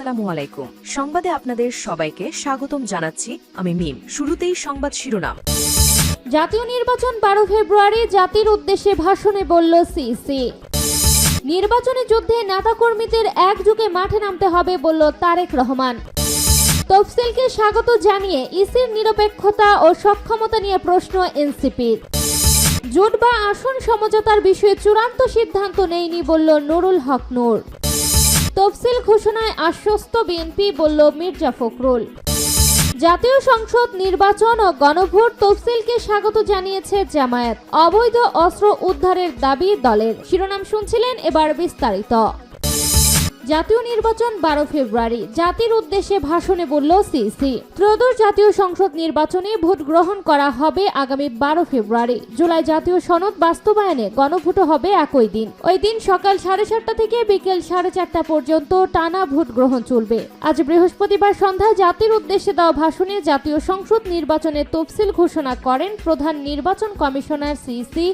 আসসালামু আলাইকুম। সংবাদে আপনাদের সবাইকে স্বাগতম জানাচ্ছি আমি মিম। শুরুতেই সংবাদ শিরোনাম। জাতীয় নির্বাচন 12 ফেব্রুয়ারি জাতির উদ্দেশ্যে ভাষণে বলল সিসি। নির্বাচনী যুদ্ধে নেতাকর্মীদের একযোগে মাঠে নামতে হবে বলল তারেক রহমান। তফসিলকে স্বাগত জানিয়ে ইসির নিরপেক্ষতা ও সক্ষমতা নিয়ে প্রশ্ন এনসিপির। জোট বা আসন সমঝোতার বিষয়ে চূড়ান্ত সিদ্ধান্ত নেয়নি বলল নুরুল হক নূর। তফসিল ঘোষণায় আশ্বস্ত বিএনপি বলল মির্জা ফখরুল। জাতীয় সংসদ নির্বাচন ও গণভোট তফসিলকে স্বাগত জানিয়েছে জামায়াত। অবৈধ অস্ত্র উদ্ধারের দাবি দলের। শিরোনাম শুনছিলেন, এবার বিস্তারিত। জাতীয় নির্বাচন 12 ফেব্রুয়ারি জাতির উদ্দেশ্যে ভাষণে বলল সিসি। ত্রয়োদশ জাতীয় সংসদ নির্বাচনে ভোট গ্রহণ করা হবে আগামী 12 ফেব্রুয়ারি। জুলাই জাতীয় সনদ বাস্তবায়নে গণভোটও হবে একই দিন। ওই দিন সকাল 7:30 থেকে বিকেল 4:30 পর্যন্ত টানা ভোট গ্রহণ চলবে। আজ বৃহস্পতিবার সন্ধ্যায় জাতির উদ্দেশ্যে দেওয়া ভাষণে জাতীয় সংসদ নির্বাচনের তফসিল ঘোষণা করেন প্রধান নির্বাচন কমিশনার সিসি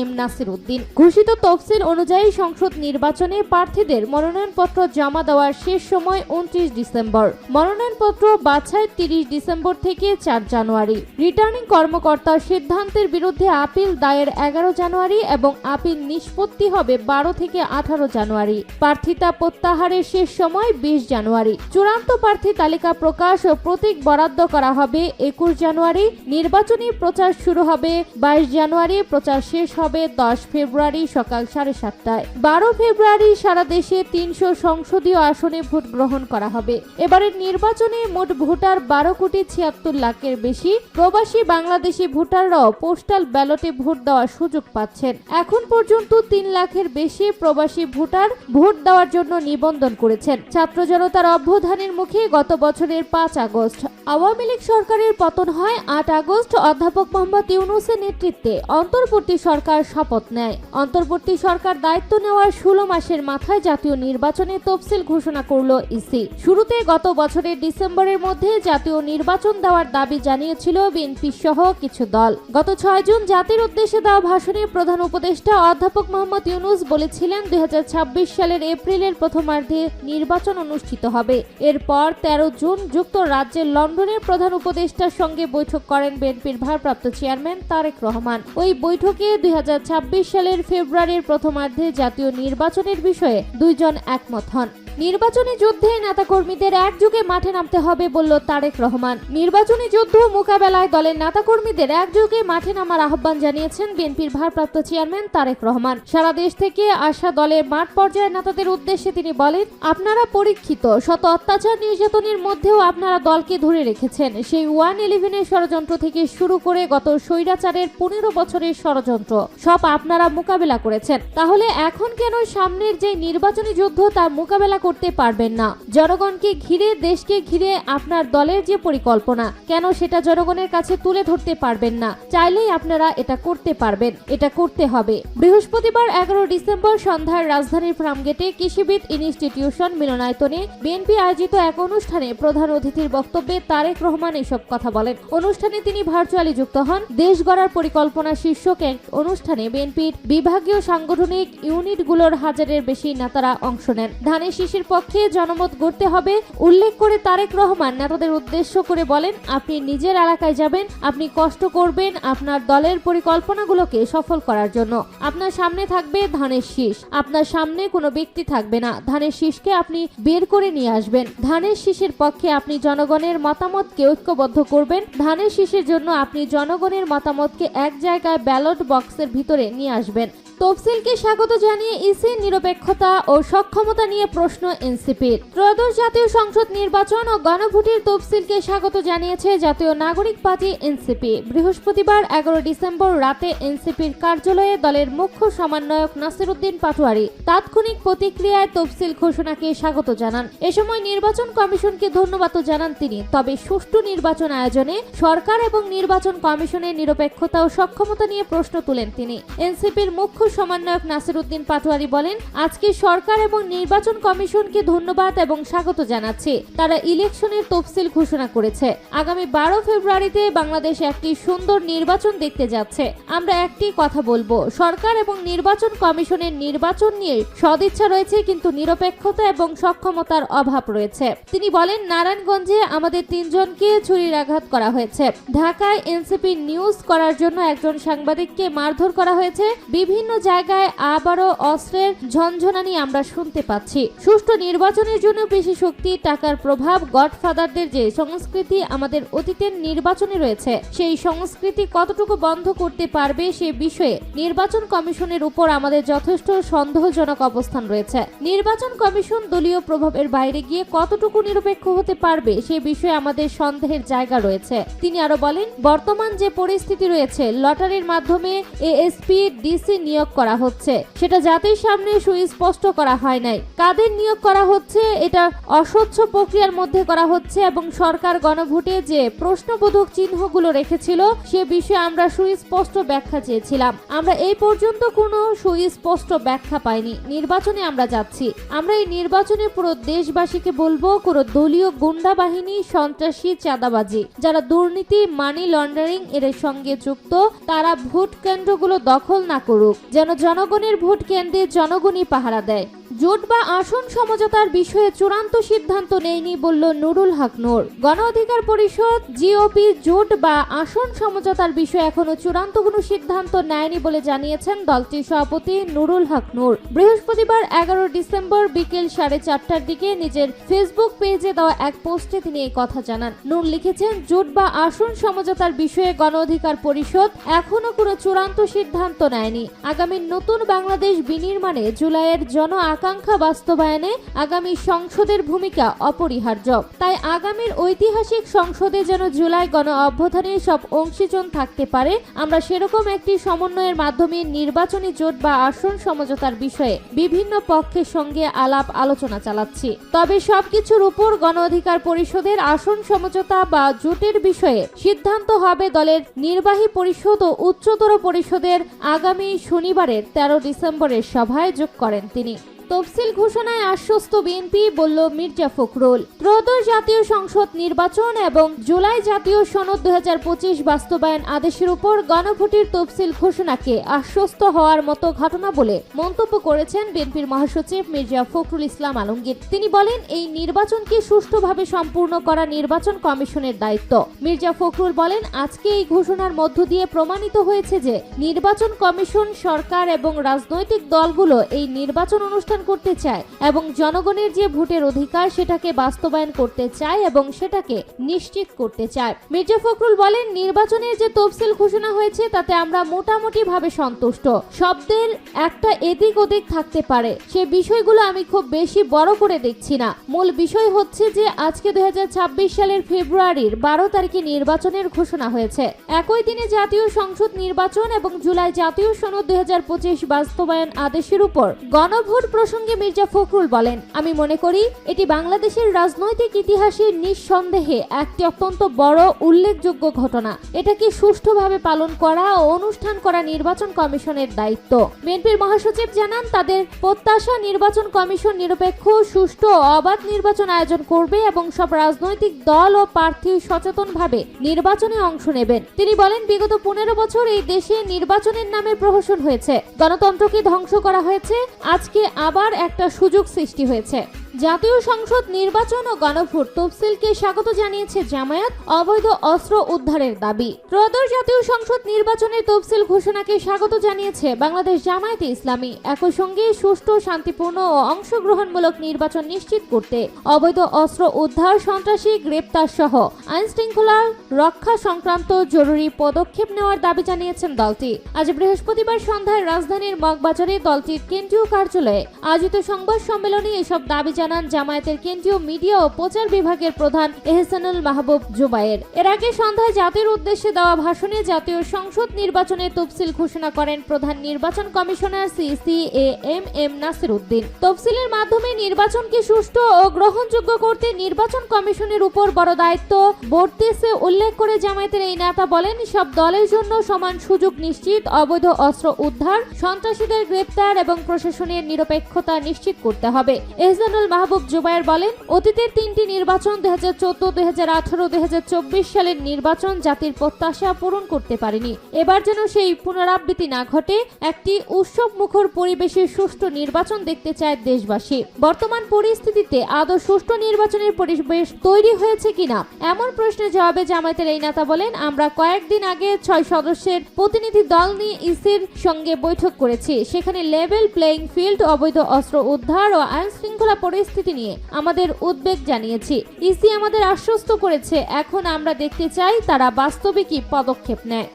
এম নাসির উদ্দিন। ঘোষিত তফসিল অনুযায়ী সংসদ নির্বাচনে প্রার্থীদের মনোনয়নপত্র জমা দেওয়ার শেষ সময় 29 ডিসেম্বর। মনোনয়নপত্র বাছাই 30 ডিসেম্বর থেকে 4 জানুয়ারি। রিটার্নিং কর্মকর্তার সিদ্ধান্তের বিরুদ্ধে আপিল দায়ের 11 জানুয়ারি এবং আপিল নিষ্পত্তি হবে 12 থেকে 18 জানুয়ারি। প্রার্থিতা প্রত্যাহারের শেষ সময় 20 জানুয়ারি। চূড়ান্ত প্রার্থী তালিকা প্রকাশ ও প্রতীক বরাদ্দ করা হবে 21 জানুয়ারি। নির্বাচনী প্রচার শুরু হবে 22 জানুয়ারি। প্রচার শেষ হবে 10 ফেব্রুয়ারি সকাল 7:30টায়। 12 ফেব্রুয়ারি সারা দেশে 300 সংসদীয় আসনে ভোট গ্রহণ করা হবে। এবারের নির্বাচনে মোট ভোটার 12,76,00,000-এর বেশি। প্রবাসী বাংলাদেশি ভোটাররাও পোস্টাল ব্যালটে ভোট দেওয়ার সুযোগ পাচ্ছেন। এখন পর্যন্ত 3 লাখের বেশি প্রবাসী ভোটার ভোট দেওয়ার জন্য নিবন্ধন করেছেন। ছাত্র জনতার অভ্যুত্থানের মুখে গত বছরের 5 আগস্ট আওয়ামী লীগ সরকারের পতন হয়। 8 আগস্ট অধ্যাপক মোহাম্মদ ইউনূসের নেতৃত্বে অন্তর্বর্তী সরকার শপথ নেয়। অন্তর্বর্তী সরকার দায়িত্ব নেওয়ার 16 মাসের মাথায় জাতীয় নির্বাচনের তফসিল ঘোষণা করল ইসি। শুরুতে গত বছরের ডিসেম্বরের মধ্যে জাতীয় নির্বাচন দেওয়ার দাবি জানিয়েছিল বিএনপি সহ কিছু দল। গত 6 জুন জাতির উদ্দেশ্যে দেওয়া ভাষণে প্রধান উপদেষ্টা অধ্যাপক মোহাম্মদ ইউনূস বলেছিলেন 2026 সালের এপ্রিলের প্রথমার্ধে নির্বাচন অনুষ্ঠিত হবে। এরপর 13 জুন যুক্তরাজ্যের লন্ডনে প্রধান উপদেষ্টার সঙ্গে বৈঠক করেন বিএনপির ভারপ্রাপ্ত চেয়ারম্যান তারেক রহমান। ওই বৈঠকে 2026 সালের ফেব্রুয়ারির প্রথমার্ধে জাতীয় নির্বাচনের বিষয়ে দুইজন একমত হন। নির্বাচনী যুদ্ধে নেতাকর্মীদের একযোগে মাঠে নামতে হবে বলল তারেক রহমান। নির্বাচনী যুদ্ধ মোকাবেলায় দলের নেতাকর্মীদের একযোগে মাঠে নামার আহ্বান জানিয়েছেন বিএনপির ভারপ্রাপ্ত চেয়ারম্যান তারেক রহমান। সারা দেশ থেকে আসা দলের মাঠ পর্যায়ের নেতাদের উদ্দেশ্যে তিনি বলেন, আপনারা পরীক্ষিত। শত অত্যাচার নির্যাতনের মধ্যেও আপনারা দলকে ধরে রেখেছেন। সেই 111 ষড়যন্ত্র থেকে শুরু করে গত স্বৈরাচারের 15 বছরের ষড়যন্ত্র সব আপনারা মোকাবেলা করেছেন। তাহলে এখন কেন সামনের যে নির্বাচনী যুদ্ধ তা মোকাবেলা করতে পারবেন না? জনগণকে ঘিরে, দেশকে ঘিরে আপনার দলের যে পরিকল্পনা, কেন সেটা জনগণের কাছে তুলে ধরতে পারবেন না? চাইলেই আপনারা এটা করতে পারবেন, এটা করতে হবে। বৃহস্পতিবার 11 ডিসেম্বর সন্ধ্যায় রাজধানীর ফার্মগেটে কৃষিবিদ ইনস্টিটিউশন মিলনায়তনে বিএনপি আয়োজিত এক অনুষ্ঠানে প্রধান অতিথির বক্তব্যে তারেক রহমান এসব কথা বলেন। অনুষ্ঠানে তিনি ভার্চুয়ালি যুক্ত হন। দেশ গড়ার পরিকল্পনা শীর্ষক এক অনুষ্ঠানে বিএনপির বিভাগীয় সাংগঠনিক ইউনিটগুলোর হাজারের বেশি নেতারা অংশ নেন। ধানের শীষের পক্ষে জনমত গড়তে হবে উল্লেখ করে তারেক রহমান নেতাদের উদ্দেশ্য করে বলেন, আপনি নিজের এলাকায় যাবেন, আপনি কষ্ট করবেন আপনার দলের পরিকল্পনাগুলোকে সফল করার জন্য। আপনার সামনে থাকবে ধানের শীষ, আপনার সামনে কোনো ব্যক্তি থাকবে না। ধানের শীষকে আপনি বের করে নিয়ে আসবেন। ধানের শীষের পক্ষে আপনি জনগণের মতামতকে ঐক্যবদ্ধ করবেন। ধানের শীষের জন্য আপনি জনগণের মতামতকে এক জায়গায় ব্যালট বক্সের ভিতরে নিয়ে আসবেন। তফসিলকে স্বাগত জানিয়ে ইসির নিরপেক্ষতা ও সক্ষমতা নিয়ে প্রশ্ন এনসিপির। ত্রয়োদশ জাতীয় সংসদ নির্বাচন ও গণভোটের তফসিলকে স্বাগত জানিয়েছে জাতীয় নাগরিক পার্টি এনসিপি। বৃহস্পতিবার 11 ডিসেম্বর রাতে এনসিপির কার্যালয়ে দলের মুখ্য সমন্বয়ক নাসির উদ্দিন পাটোয়ারি তাৎক্ষণিক প্রতিক্রিয়ায় তফসিল ঘোষণাকে স্বাগত জানান। এ সময় নির্বাচন কমিশনকে ধন্যবাদ জানান তিনি। তবে সুষ্ঠু নির্বাচন আয়োজনে সরকার এবং নির্বাচন কমিশনের নিরপেক্ষতা ও সক্ষমতা নিয়ে প্রশ্ন তুলেন তিনি। এনসিপির মুখ্য সমন্বয়ক নাসিরউদ্দিন পাটোয়ারি বলেন, আজকে সরকার এবং নির্বাচন কমিশনকে ধন্যবাদ এবং স্বাগত জানাচ্ছি। তারা ইলেকশনের তফসিল ঘোষণা করেছে। আগামী 12 ফেব্রুয়ারিতে বাংলাদেশ একটি সুন্দর নির্বাচন দেখতে যাচ্ছে। আমরা একটি কথা বলবো, সরকার এবং নির্বাচন কমিশনের নির্বাচন নিয়ে সদিচ্ছা রয়েছে, কিন্তু নিরপেক্ষতা এবং সক্ষমতার অভাব রয়েছে। তিনি বলেন, নারায়ণগঞ্জে আমাদের 3 জনকে ছুরির আঘাত করা হয়েছে। ঢাকায় এনসিপি নিউজ করার জন্য একজন সাংবাদিককে মারধর করা হয়েছে। বিভিন্ন জায়গায় আবারও অস্ত্রের ঝনঝনানি আমরা শুনতে পাচ্ছি। সুষ্ঠু নির্বাচনের জন্য পেশি শক্তি, টাকার প্রভাব, গডফাদারদের যে সংস্কৃতি আমাদের অতীতের নির্বাচনে রয়েছে, সেই সংস্কৃতি কতটুকু বন্ধ করতে পারবে সে বিষয়ে নির্বাচন কমিশনের উপর আমাদের যথেষ্ট সন্দেহজনক অবস্থান রয়েছে। নির্বাচন কমিশন দলীয় প্রভাবের বাইরে গিয়ে কতটুকু নিরপেক্ষ হতে পারবে সে বিষয়ে আমাদের সন্দেহের জায়গা রয়েছে। তিনি আরো বলেন, বর্তমান যে পরিস্থিতি রয়েছে, লটারির মাধ্যমে এএসপি ডিসি নিয়োগ করা হচ্ছে, সেটা জাতির সামনে সুস্পষ্ট করা হয় নাই। কাদের নিয়োগ করা হচ্ছে এটা অস্বচ্ছ প্রক্রিয়ার মধ্যে করা হচ্ছে এবং সরকার গণভোটে যে প্রশ্নবোধক চিহ্নগুলো রেখেছিল সে বিষয়ে আমরা সুস্পষ্ট ব্যাখ্যা চেয়েছিলাম। আমরা এই পর্যন্ত কোনো সুস্পষ্ট ব্যাখ্যা পাইনি। নির্বাচনে আমরা যাচ্ছি। আমরা এই নির্বাচনে পুরো দেশবাসীকে বলবো, কোনো দলীয় গুন্ডা বাহিনী, সন্ত্রাসী, চাঁদাবাজি, যারা দুর্নীতি, মানি লন্ডারিং এর সঙ্গে যুক্ত, তারা ভোট কেন্দ্রগুলো দখল না করুক, যেন জনগণের ভোট কেন্দ্রে জনগণই পাহারা দেয়। জোট বা আসন সমঝোতার বিষয়ে চূড়ান্ত সিদ্ধান্ত নেয়নি বলল নুরুল হক নূর। গণ অধিকার পরিষদ জিওপি জোট বা আসন সমঝোতার বিষয়ে এখনো চূড়ান্ত কোনো সিদ্ধান্ত নেয়নি বলে জানিয়েছেন দলটির সভাপতি নুরুল হক নূর। বৃহস্পতিবার 11 ডিসেম্বর বিকেল 4:30টার দিকে নিজের ফেসবুক পেজে দেওয়া এক পোস্টে তিনি এই কথা জানান। নূর লিখেছেন, জোট বা আসন সমঝোতার বিষয়ে গণ অধিকার পরিষদ এখনো কোনো চূড়ান্ত সিদ্ধান্ত নেয়নি। আগামী নতুন বাংলাদেশ বিনির্মাণে জুলাইয়ের জন আকাঙ্ক্ষা বাস্তবায়নে আগামী সংসদের ভূমিকা অপরিহার্য। তাই আগামীর ঐতিহাসিক সংসদে যেন জুলাই গণ অভ্যুত্থানের সব অংশীজন থাকতে পারে, আমরা সেরকম একটি সমন্বয়ের মাধ্যমে নির্বাচনী জোট বা আসন সমঝোতার বিষয়ে বিভিন্ন পক্ষের সঙ্গে আলাপ আলোচনা চালাচ্ছি। তবে সবকিছুর উপর গণ অধিকার পরিষদের আসন সমঝোতা বা জোটের বিষয়ে সিদ্ধান্ত হবে দলের নির্বাহী পরিষদ ও উচ্চতর পরিষদের আগামী শনিবারের 13 ডিসেম্বরের সভায় যোগ করেন তিনি। তফসিল ঘোষণায় আশ্বস্ত বিএনপি, বলল মির্জা ফখরুল। ত্রয়োদশ জাতীয় সংসদ নির্বাচন এবং জুলাই জাতীয় সনদ 2025 বাস্তবায়ন আদেশের উপর গণভোটের তফসিল ঘোষণাকে আশ্বস্ত হওয়ার মতো ঘটনা বলে মন্তব্য করেছেন বিএনপির মহাসচিব মির্জা ফখরুল ইসলাম আলমগীর। তিনি বলেন, এই নির্বাচনকে সুষ্ঠুভাবে সম্পূর্ণ করা নির্বাচন কমিশনের দায়িত্ব। মির্জা ফখরুল বলেন, আজকে এই ঘোষণার মধ্য দিয়ে প্রমাণিত হয়েছে যে নির্বাচন কমিশন, সরকার এবং রাজনৈতিক দলগুলো এই নির্বাচন অনুষ্ঠান করতে চায় এবং জনগণের যে ভোটের অধিকার সেটাকে বাস্তবায়ন করতে চায় এবং সেটাকে নিশ্চিত করতে চায়। মির্জা ফখরুল বলেন, নির্বাচনের যে তফসিল ঘোষণা হয়েছে তাতে আমরা মোটামুটি ভাবে সন্তুষ্ট। শব্দের একটা এদিক ওদিক থাকতে পারে, সে বিষয়গুলো আমি খুব বেশি বড় করে দেখছি না। মূল বিষয় হচ্ছে যে আজকে 2026 সালের ফেব্রুয়ারির 12 তারিখে নির্বাচনের ঘোষণা হয়েছে। একই দিনে জাতীয় সংসদ নির্বাচন এবং জুলাই জাতীয় সনদ 2025 বাস্তবায়ন আদেশের উপর গণভোট প্রসঙ্গে মির্জা ফখরুল বলেন, আমি মনে করি এটি বাংলাদেশের রাজনৈতিক ইতিহাসে নিঃসন্দেহে একটি অত্যন্ত বড় উল্লেখযোগ্য ঘটনা। এটাকে সুষ্ঠুভাবে পালন করা ও অনুষ্ঠান করা নির্বাচন কমিশনের দায়িত্ব। বিএনপির মহাসচিব জানান, তাদের প্রত্যাশা নির্বাচন কমিশন নিরপেক্ষ, সুষ্ঠু ও অবাধ নির্বাচন আয়োজন করবে এবং সব রাজনৈতিক দল ও প্রার্থী সচেতনভাবে নির্বাচনে অংশ নেবেন। তিনি বলেন, বিগত 15 বছর এই দেশে নির্বাচনের নামে প্রহসন হয়েছে, গণতন্ত্রকে ধ্বংস করা হয়েছে। আজকে আবার একটা সুযোগ সৃষ্টি হয়েছে। জাতীয় সংসদ নির্বাচন ও গণভোট তফসিলকে স্বাগত জানিয়েছে জামায়াত। অবৈধ অস্ত্র উদ্ধারের দাবি। ত্রয়োদশ জাতীয় সংসদ নির্বাচনের তফসিল ঘোষণাকে স্বাগত জানিয়েছে বাংলাদেশ জামায়াতে ইসলামী। একই সঙ্গে সুষ্ঠু, শান্তিপূর্ণ ও অংশগ্রহণমূলক নির্বাচন নিশ্চিত করতে অবৈধ অস্ত্র উদ্ধার, সন্ত্রাসী গ্রেপ্তার সহ আইন শৃঙ্খলা রক্ষা সংক্রান্ত জরুরি পদক্ষেপ নেওয়ার দাবি জানিয়েছেন দলটি। আজ বৃহস্পতিবার সন্ধ্যায় রাজধানীর মগবাজারে দলটির কেন্দ্রীয় কার্যালয়ে আয়োজিত সংবাদ সম্মেলনে এসব দাবি জানান জামায়াতের কেন্দ্রীয় মিডিয়া ও প্রচার বিভাগের প্রধান এহসানুল মাহবুব জুবায়ের। এর আগে সন্ধ্যায় জাতির উদ্দেশ্যে দেওয়া ভাষণে জাতীয় সংসদ নির্বাচনের তফসিল ঘোষণা করেন প্রধান নির্বাচন কমিশনার CCAM নাসির উদ্দিন। তফসিলের মাধ্যমে নির্বাচনকে সুষ্ঠু ও গ্রহণযোগ্য করতে নির্বাচন কমিশনের উপর বড় দায়িত্ব বর্তেছে উল্লেখ করে জামায়াতের এই নেতা বলেন, সব দলের জন্য সমান সুযোগ নিশ্চিত, অবৈধ অস্ত্র উদ্ধার, সন্ত্রাসীদের গ্রেপ্তার এবং প্রশাসনের নিরপেক্ষতা নিশ্চিত করতে হবে। এহসানুল মাহবুব জুবায়ের বলেন, অতীতের 3টি নির্বাচন 2014, 2018, 2024 সালের নির্বাচন জাতির প্রত্যাশা পূরণ করতে পারেনি। এবার যেন সেই পুনরাবৃত্তি না ঘটে। একটি উৎসব মুখর পরিবেশে সুষ্ঠু নির্বাচন দেখতে চায় দেশবাসী। বর্তমান পরিস্থিতিতে আদৌ সুষ্ঠু নির্বাচনের পরিবেশ তৈরি হয়েছে কিনা এমন প্রশ্নের জবাবে জামায়াতের এই নেতা বলেন, আমরা কয়েকদিন আগে 6 সদস্যের প্রতিনিধি দল নিয়ে ইসির সঙ্গে বৈঠক করেছি। সেখানে লেভেল প্লেইং ফিল্ড, অবৈধ অস্ত্র উদ্ধার ও আইন শৃঙ্খলা পরিস্থিতি নিয়ে আমাদের উদ্বেগ জানিয়েছি। ইসি আমাদের আশ্বস্ত করেছে, এখন আমরা দেখতে চাই তারা বাস্তবে কি পদক্ষেপ নেয়।